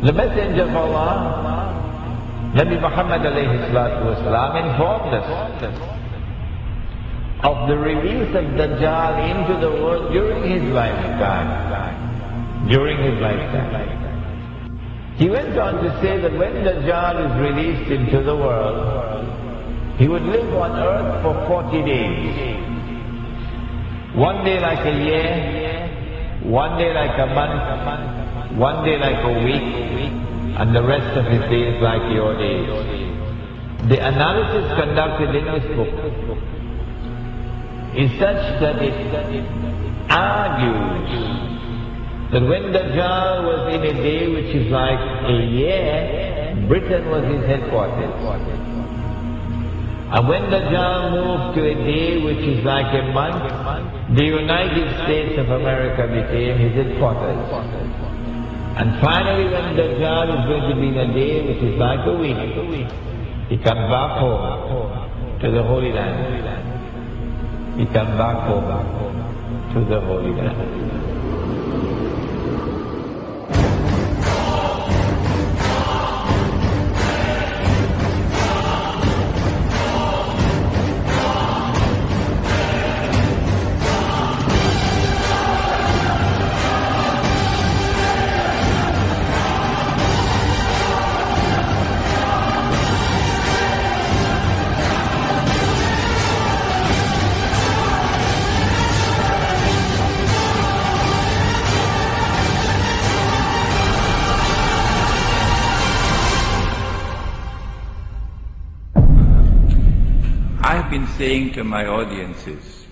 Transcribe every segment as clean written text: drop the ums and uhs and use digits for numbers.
The Messenger of Allah, Nabi Muhammad alayhi salatu wasalam, informed us of the release of Dajjal into the world during his lifetime. During his lifetime. He went on to say that when Dajjal is released into the world, he would live on earth for 40 days. One day like a year, one day like a month, one day like a week, and the rest of his days like your days. The analysis conducted in this book is such that it argues that when Dajjal was in a day which is like a year, Britain was his headquarters. And when Dajjal moved to a day which is like a month, the United States of America became his headquarters. And finally when Dajjal is going to be in a day which is like a week, he comes back home to the Holy Land. He comes back home to the Holy Land. I've been saying to my audiences,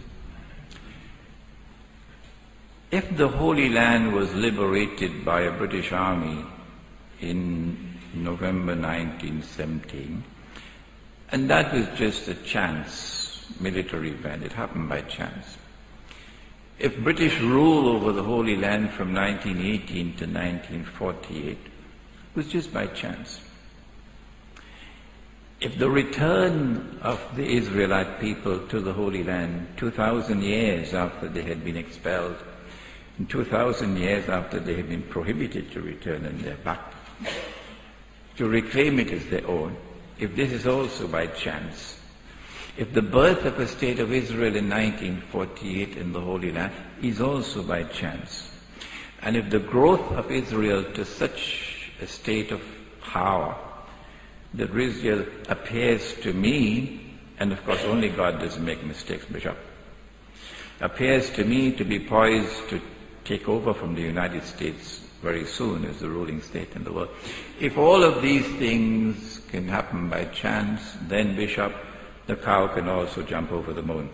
if the Holy Land was liberated by a British army in November 1917, and that was just a chance military event, it happened by chance. If British rule over the Holy Land from 1918 to 1948 it was just by chance. If the return of the Israelite people to the Holy Land 2,000 years after they had been expelled, and 2,000 years after they had been prohibited to return and they're back, to reclaim it as their own, if this is also by chance, if the birth of a state of Israel in 1948 in the Holy Land is also by chance, and if the growth of Israel to such a state of power that Israel appears to me, and of course only God doesn't make mistakes, Bishop, appears to me to be poised to take over from the United States very soon as the ruling state in the world. If all of these things can happen by chance, then Bishop, the cow can also jump over the moon.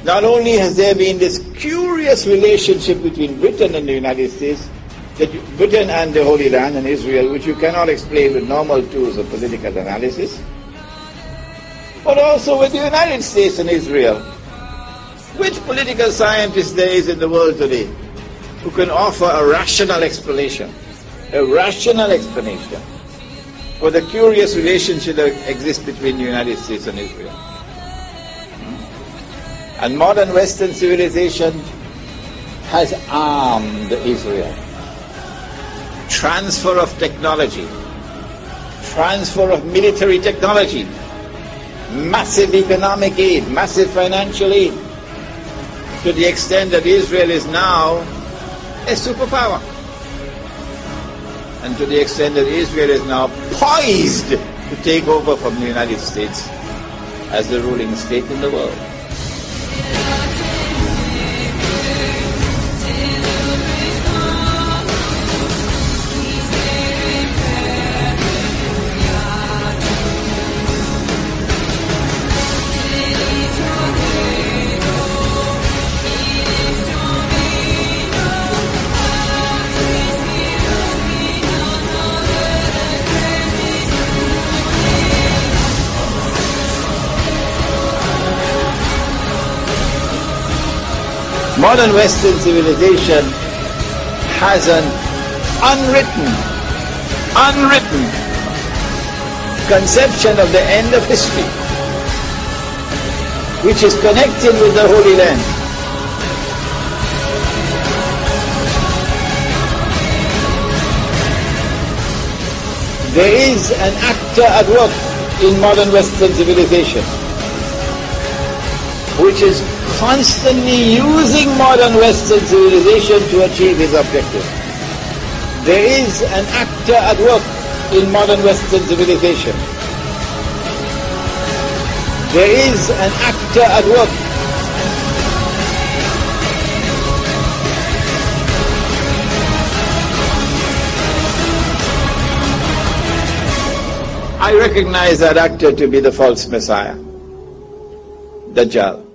Not only has there been this curious relationship between Britain and the United States, Britain and the Holy Land and Israel, which you cannot explain with normal tools of political analysis, but also with the United States and Israel. Which political scientist there is in the world today who can offer a rational explanation for the curious relationship that exists between the United States and Israel? And modern Western civilization has armed Israel. Transfer of technology, transfer of military technology, massive economic aid, massive financial aid, to the extent that Israel is now a superpower. And to the extent that Israel is now poised to take over from the United States as the ruling state in the world. Modern Western civilization has an unwritten conception of the end of history, which is connected with the Holy Land. There is an actor at work in modern Western civilization, which is constantly using modern Western civilization to achieve his objective. There is an actor at work in modern Western civilization. There is an actor at work. I recognize that actor to be the false Messiah, Dajjal.